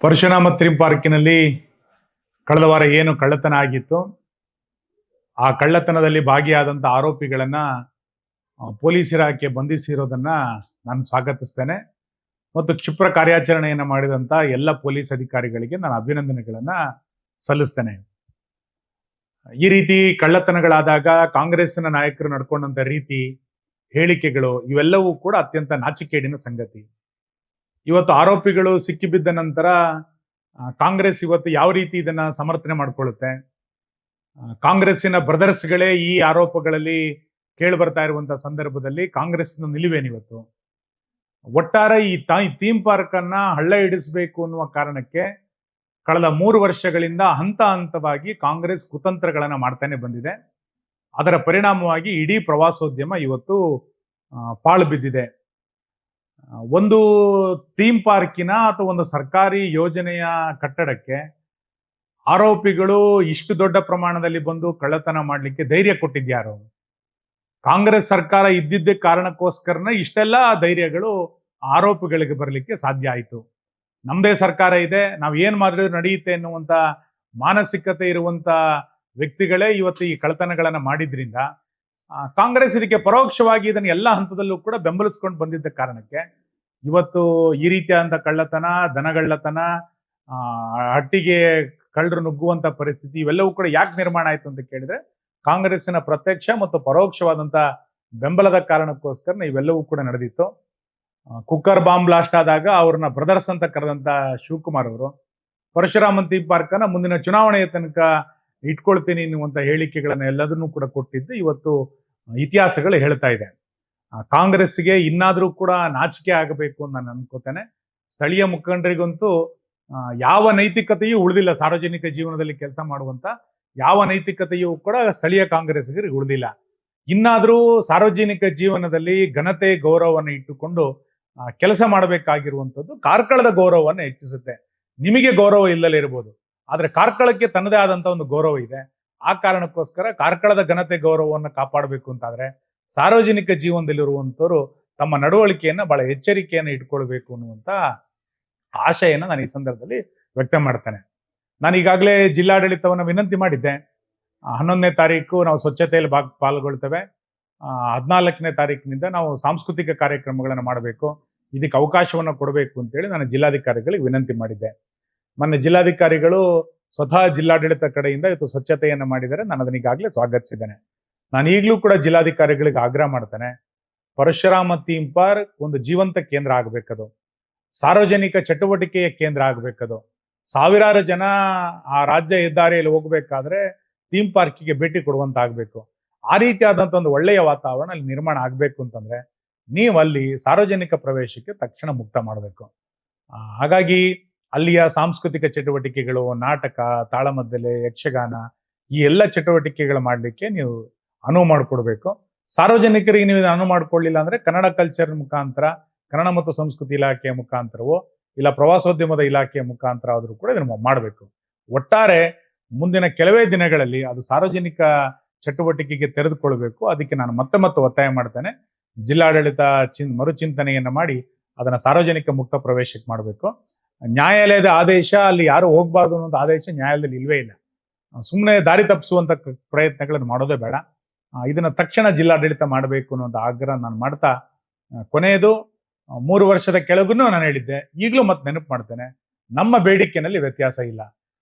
Parashurama theme ಪಾರ್ಕಿನಲ್ಲಿ ಕಳೆದ ವಾರ ಏನು ಕಳ್ಳತನ ಆಗಿತ್ತು, ಆ ಕಳ್ಳತನದಲ್ಲಿ ಭಾಗಿಯಾದಂಥ ಆರೋಪಿಗಳನ್ನ ಪೊಲೀಸ್ ಇಲಾಖೆ ಬಂಧಿಸಿರೋದನ್ನ ನಾನು ಸ್ವಾಗತಿಸ್ತೇನೆ ಮತ್ತು ಕ್ಷಿಪ್ರ ಕಾರ್ಯಾಚರಣೆಯನ್ನು ಮಾಡಿದಂಥ ಎಲ್ಲ ಪೊಲೀಸ್ ಅಧಿಕಾರಿಗಳಿಗೆ ನಾನು ಅಭಿನಂದನೆಗಳನ್ನ ಸಲ್ಲಿಸ್ತೇನೆ. ಈ ರೀತಿ ಕಳ್ಳತನಗಳಾದಾಗ ಕಾಂಗ್ರೆಸ್ನ ನಾಯಕರು ನಡ್ಕೊಂಡಂತ ರೀತಿ, ಹೇಳಿಕೆಗಳು ಇವೆಲ್ಲವೂ ಕೂಡ ಅತ್ಯಂತ ನಾಚಿಕೆಗೇಡಿನ ಸಂಗತಿ. ಇವತ್ತು ಆರೋಪಿಗಳು ಸಿಕ್ಕಿಬಿದ್ದ ನಂತರ ಕಾಂಗ್ರೆಸ್ ಇವತ್ತು ಯಾವ ರೀತಿ ಇದನ್ನ ಸಮರ್ಥನೆ ಮಾಡ್ಕೊಳ್ಳುತ್ತೆ? ಕಾಂಗ್ರೆಸ್ಸಿನ ಬ್ರದರ್ಸ್ಗಳೇ ಈ ಆರೋಪಗಳಲ್ಲಿ ಕೇಳಿ ಬರ್ತಾ ಇರುವಂತಹ ಸಂದರ್ಭದಲ್ಲಿ ಕಾಂಗ್ರೆಸ್ನ ನಿಲುವೇನಿವತ್ತು? ಒಟ್ಟಾರೆ ಈ ಥೀಮ್ ಪಾರ್ಕ್ ಅನ್ನ ಹಳ್ಳ ಹಿಡಿಸಬೇಕು ಅನ್ನುವ ಕಾರಣಕ್ಕೆ ಕಳೆದ 3 ವರ್ಷಗಳಿಂದ ಹಂತ ಹಂತವಾಗಿ ಕಾಂಗ್ರೆಸ್ ಕುತಂತ್ರಗಳನ್ನ ಮಾಡ್ತಾನೆ ಬಂದಿದೆ. ಅದರ ಪರಿಣಾಮವಾಗಿ ಇಡೀ ಪ್ರವಾಸೋದ್ಯಮ ಇವತ್ತು ಪಾಳು ಬಿದ್ದಿದೆ. ಒಂದು ಥೀಮ್ ಪಾರ್ಕಿನ ಅಥವಾ ಒಂದು ಸರ್ಕಾರಿ ಯೋಜನೆಯ ಕಟ್ಟಡಕ್ಕೆ ಆರೋಪಿಗಳು ಇಷ್ಟು ದೊಡ್ಡ ಪ್ರಮಾಣದಲ್ಲಿ ಬಂದು ಕಳ್ಳತನ ಮಾಡಲಿಕ್ಕೆ ಧೈರ್ಯ ಕೊಟ್ಟಿದ್ಯಾರು? ಕಾಂಗ್ರೆಸ್ ಸರ್ಕಾರ ಇದ್ದಿದ್ದ ಕಾರಣಕ್ಕೋಸ್ಕರನೇ ಇಷ್ಟೆಲ್ಲ ಧೈರ್ಯಗಳು ಆರೋಪಿಗಳಿಗೆ ಬರಲಿಕ್ಕೆ ಸಾಧ್ಯ ಆಯಿತು. ನಮ್ಮದೇ ಸರ್ಕಾರ ಇದೆ, ನಾವು ಏನ್ ಮಾಡಿದ್ರು ನಡೆಯುತ್ತೆ ಎನ್ನುವಂತ ಮಾನಸಿಕತೆ ಇರುವಂತ ವ್ಯಕ್ತಿಗಳೇ ಇವತ್ತು ಈ ಕಳ್ಳತನಗಳನ್ನ ಮಾಡಿದ್ರಿಂದ ಕಾಂಗ್ರೆಸ್ ಇದಕ್ಕೆ ಪರೋಕ್ಷವಾಗಿ ಇದನ್ನು ಎಲ್ಲ ಹಂತದಲ್ಲೂ ಕೂಡ ಬೆಂಬಲಿಸ್ಕೊಂಡು ಬಂದಿದ್ದ ಕಾರಣಕ್ಕೆ ಇವತ್ತು ಈ ರೀತಿಯಾದಂಥ ಕಳ್ಳತನ, ದನಗಳ್ಳತನ, ಹಟ್ಟಿಗೆ ಕಳ್ಳರು ನುಗ್ಗುವಂತ ಪರಿಸ್ಥಿತಿ ಇವೆಲ್ಲವೂ ಕೂಡ ಯಾಕೆ ನಿರ್ಮಾಣ ಆಯ್ತು ಅಂತ ಕೇಳಿದ್ರೆ ಕಾಂಗ್ರೆಸ್ಸಿನ ಪ್ರತ್ಯಕ್ಷ ಮತ್ತು ಪರೋಕ್ಷವಾದಂತ ಬೆಂಬಲದ ಕಾರಣಕ್ಕೋಸ್ಕರ ಇವೆಲ್ಲವೂ ಕೂಡ ನಡೆದಿತ್ತು. ಕುಕ್ಕರ್ ಬಾಂಬ್ ಬ್ಲಾಸ್ಟ್ ಆದಾಗ ಅವ್ರನ್ನ ಬ್ರದರ್ಸ್ ಅಂತ ಕರೆದಂತ ಶಿವಕುಮಾರ್ ಅವರು ಪರಶುರಾಮ ಥೀಮ್ ಪಾರ್ಕ್ ಅನ್ನ ಮುಂದಿನ ಚುನಾವಣೆಯ ತನಕ ಇಟ್ಕೊಳ್ತೀನಿ ಎನ್ನುವಂತ ಹೇಳಿಕೆಗಳನ್ನ ಎಲ್ಲದನ್ನೂ ಕೂಡ ಕೊಟ್ಟಿದ್ದು ಇವತ್ತು ಇತಿಹಾಸಗಳು ಹೇಳ್ತಾ ಇದೆ. ಕಾಂಗ್ರೆಸ್ಗೆ ಇನ್ನಾದ್ರೂ ಕೂಡ ನಾಚಿಕೆ ಆಗಬೇಕು ಅಂತ ನಾನು ಅನ್ಕೋತೇನೆ. ಸ್ಥಳೀಯ ಮುಖಂಡರಿಗಂತೂ ಯಾವ ನೈತಿಕತೆಯೂ ಉಳಿದಿಲ್ಲ. ಸಾರ್ವಜನಿಕ ಜೀವನದಲ್ಲಿ ಕೆಲಸ ಮಾಡುವಂತ ಯಾವ ನೈತಿಕತೆಯೂ ಕೂಡ ಸ್ಥಳೀಯ ಕಾಂಗ್ರೆಸ್ಗರಿಗೆ ಉಳಿದಿಲ್ಲ. ಇನ್ನಾದ್ರೂ ಸಾರ್ವಜನಿಕ ಜೀವನದಲ್ಲಿ ಘನತೆ ಗೌರವವನ್ನು ಇಟ್ಟುಕೊಂಡು ಕೆಲಸ ಮಾಡಬೇಕಾಗಿರುವಂಥದ್ದು ಕಾರ್ಕಳದ ಗೌರವವನ್ನು ಹೆಚ್ಚಿಸುತ್ತೆ. ನಿಮಗೆ ಗೌರವ ಇಲ್ಲಲೇ ಇರ್ಬೋದು, ಆದ್ರೆ ಕಾರ್ಕಳಕ್ಕೆ ತನ್ನದೇ ಆದಂತ ಒಂದು ಗೌರವ ಇದೆ. ಆ ಕಾರಣಕ್ಕೋಸ್ಕರ ಕಾರ್ಕಳದ ಘನತೆ ಗೌರವವನ್ನು ಕಾಪಾಡಬೇಕು ಅಂತಾದ್ರೆ ಸಾರ್ವಜನಿಕ ಜೀವನದಲ್ಲಿರುವಂತವರು ತಮ್ಮ ನಡವಳಿಕೆಯನ್ನ ಬಹಳ ಎಚ್ಚರಿಕೆಯನ್ನು ಇಟ್ಕೊಳ್ಬೇಕು ಅನ್ನುವಂತ ಆಶೆಯನ್ನ ನಾನು ಈ ಸಂದರ್ಭದಲ್ಲಿ ವ್ಯಕ್ತ ಮಾಡ್ತೇನೆ. ನಾನು ಈಗಾಗಲೇ ಜಿಲ್ಲಾಡಳಿತವನ್ನು ವಿನಂತಿ ಮಾಡಿದ್ದೆ. 11ನೇ ತಾರೀಕು ನಾವು ಸ್ವಚ್ಛತೆಯಲ್ಲಿ ಪಾಲ್ಗೊಳ್ತೇವೆ. 14ನೇ ತಾರೀಕಿನಿಂದ ನಾವು ಸಾಂಸ್ಕೃತಿಕ ಕಾರ್ಯಕ್ರಮಗಳನ್ನು ಮಾಡಬೇಕು, ಇದಕ್ಕೆ ಅವಕಾಶವನ್ನು ಕೊಡಬೇಕು ಅಂತೇಳಿ ನಾನು ಜಿಲ್ಲಾಧಿಕಾರಿಗಳಿಗೆ ವಿನಂತಿ ಮಾಡಿದ್ದೆ. ಮೊನ್ನೆ ಜಿಲ್ಲಾಧಿಕಾರಿಗಳು ಸ್ವತಃ ಜಿಲ್ಲಾಡಳಿತ ಕಡೆಯಿಂದ ಇವತ್ತು ಸ್ವಚ್ಛತೆಯನ್ನು ಮಾಡಿದರೆ ನಾನು ಅದನ್ನ ಈಗಾಗಲೇ ಸ್ವಾಗತಿಸಿದ್ದೇನೆ. ನಾನು ಈಗಲೂ ಕೂಡ ಜಿಲ್ಲಾಧಿಕಾರಿಗಳಿಗೆ ಆಗ್ರಹ ಮಾಡ್ತೇನೆ, ಪರಶುರಾಮ ಥೀಮ್ ಪಾರ್ಕ್ ಒಂದು ಜೀವಂತ ಕೇಂದ್ರ ಆಗ್ಬೇಕದು, ಸಾರ್ವಜನಿಕ ಚಟುವಟಿಕೆಯ ಕೇಂದ್ರ ಆಗ್ಬೇಕದು. ಸಾವಿರಾರು ಜನ ಆ ರಾಜ್ಯ ಹೆದ್ದಾರಿಯಲ್ಲಿ ಹೋಗ್ಬೇಕಾದ್ರೆ ಥೀಮ್ ಪಾರ್ಕಿಗೆ ಭೇಟಿ ಕೊಡುವಂತ ಆಗ್ಬೇಕು. ಆ ರೀತಿಯಾದಂತ ಒಂದು ಒಳ್ಳೆಯ ವಾತಾವರಣ ಅಲ್ಲಿ ನಿರ್ಮಾಣ ಆಗ್ಬೇಕು ಅಂತಂದ್ರೆ ನೀವು ಅಲ್ಲಿ ಸಾರ್ವಜನಿಕ ಪ್ರವೇಶಕ್ಕೆ ತಕ್ಷಣ ಮುಕ್ತ ಮಾಡಬೇಕು. ಹಾಗಾಗಿ ಅಲ್ಲಿಯ ಸಾಂಸ್ಕೃತಿಕ ಚಟುವಟಿಕೆಗಳು, ನಾಟಕ, ತಾಳಮದ್ದಲೆ, ಯಕ್ಷಗಾನ ಈ ಎಲ್ಲ ಚಟುವಟಿಕೆಗಳು ಮಾಡಲಿಕ್ಕೆ ನೀವು ಅನುವು ಮಾಡಿಕೊಡ್ಬೇಕು. ಸಾರ್ವಜನಿಕರಿಗೆ ನೀವು ಅನುವು ಮಾಡಿಕೊಳ್ಳಿಲ್ಲ ಅಂದ್ರೆ ಕನ್ನಡ ಕಲ್ಚರ್ ಮುಖಾಂತರ, ಕನ್ನಡ ಮತ್ತು ಸಂಸ್ಕೃತಿ ಇಲಾಖೆಯ ಮುಖಾಂತರವೋ ಇಲ್ಲ ಪ್ರವಾಸೋದ್ಯಮದ ಇಲಾಖೆಯ ಮುಖಾಂತರ ಆದರೂ ಕೂಡ ಇದನ್ನು ಮಾಡಬೇಕು. ಒಟ್ಟಾರೆ ಮುಂದಿನ ಕೆಲವೇ ದಿನಗಳಲ್ಲಿ ಅದು ಸಾರ್ವಜನಿಕ ಚಟುವಟಿಕೆಗೆ ತೆರೆದುಕೊಳ್ಬೇಕು. ಅದಕ್ಕೆ ನಾನು ಮತ್ತೆ ಒತ್ತಾಯ ಮಾಡ್ತೇನೆ, ಜಿಲ್ಲಾಡಳಿತ ಮರುಚಿಂತನೆಯನ್ನ ಮಾಡಿ ಅದನ್ನ ಸಾರ್ವಜನಿಕ ಮುಕ್ತ ಪ್ರವೇಶಕ್ಕೆ ಮಾಡಬೇಕು. ನ್ಯಾಯಾಲಯದ ಆದೇಶ ಅಲ್ಲಿ ಯಾರು ಹೋಗ್ಬಾರ್ದು ಅನ್ನೋ ಆದೇಶ ನ್ಯಾಯಾಲಯದಲ್ಲಿ ಇಲ್ವೇ ಇಲ್ಲ. ಸುಮ್ಮನೆ ದಾರಿ ತಪ್ಪಿಸುವಂತ ಪ್ರಯತ್ನಗಳನ್ನು ಮಾಡೋದೇ ಬೇಡ. ಇದನ್ನ ತಕ್ಷಣ ಜಿಲ್ಲಾಡಳಿತ ಮಾಡಬೇಕು ಅನ್ನೋದು ಆಗ್ರಹ ನಾನು ಮಾಡ್ತಾ, ಕೊನೆಯದು 3 ವರ್ಷದ ಕೆಳಗೂ ನಾನು ಹೇಳಿದ್ದೆ, ಈಗಲೂ ಮತ್ತೆ ನೆನಪು ಮಾಡ್ತೇನೆ, ನಮ್ಮ ಬೇಡಿಕೆನಲ್ಲಿ ವ್ಯತ್ಯಾಸ ಇಲ್ಲ.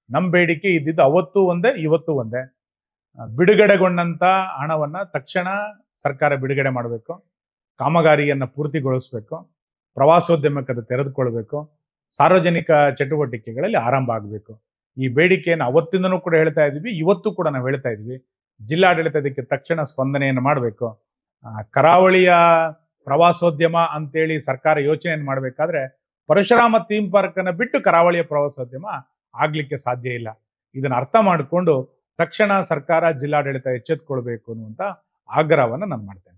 ನಮ್ಮ ಬೇಡಿಕೆ ಇದ್ದಿದ್ದು ಅವತ್ತು ಒಂದೇ, ಇವತ್ತು ಒಂದೇ. ಬಿಡುಗಡೆಗೊಂಡಂತ ಹಣವನ್ನ ತಕ್ಷಣ ಸರ್ಕಾರ ಬಿಡುಗಡೆ ಮಾಡಬೇಕು, ಕಾಮಗಾರಿಯನ್ನ ಪೂರ್ತಿಗೊಳಿಸ್ಬೇಕು, ಪ್ರವಾಸೋದ್ಯಮಕ್ಕೆ ಅದು ತೆರೆದುಕೊಳ್ಬೇಕು, ಸಾರ್ವಜನಿಕ ಚಟುವಟಿಕೆಗಳಲ್ಲಿ ಆರಂಭ ಆಗಬೇಕು. ಈ ಬೇಡಿಕೆಯನ್ನು ಅವತ್ತಿಂದನೂ ಕೂಡ ಹೇಳ್ತಾ ಇದ್ವಿ, ಇವತ್ತು ಕೂಡ ನಾವು ಹೇಳ್ತಾ ಇದ್ವಿ. ಜಿಲ್ಲಾಡಳಿತ ಇದಕ್ಕೆ ತಕ್ಷಣ ಸ್ಪಂದನೆಯನ್ನು ಮಾಡಬೇಕು. ಕರಾವಳಿಯ ಪ್ರವಾಸೋದ್ಯಮ ಅಂತೇಳಿ ಸರ್ಕಾರ ಯೋಚನೆಯನ್ನು ಮಾಡಬೇಕಾದ್ರೆ ಪರಶುರಾಮ ಥೀಮ್ ಪಾರ್ಕ್ ಅನ್ನ ಬಿಟ್ಟು ಕರಾವಳಿಯ ಪ್ರವಾಸೋದ್ಯಮ ಆಗ್ಲಿಕ್ಕೆ ಸಾಧ್ಯ ಇಲ್ಲ. ಇದನ್ನ ಅರ್ಥ ಮಾಡಿಕೊಂಡು ತಕ್ಷಣ ಸರ್ಕಾರ, ಜಿಲ್ಲಾಡಳಿತ ಎಚ್ಚೆತ್ತುಕೊಳ್ಬೇಕು ಅನ್ನುವಂತ ಆಗ್ರಹವನ್ನು ನಾನು ಮಾಡ್ತೇನೆ.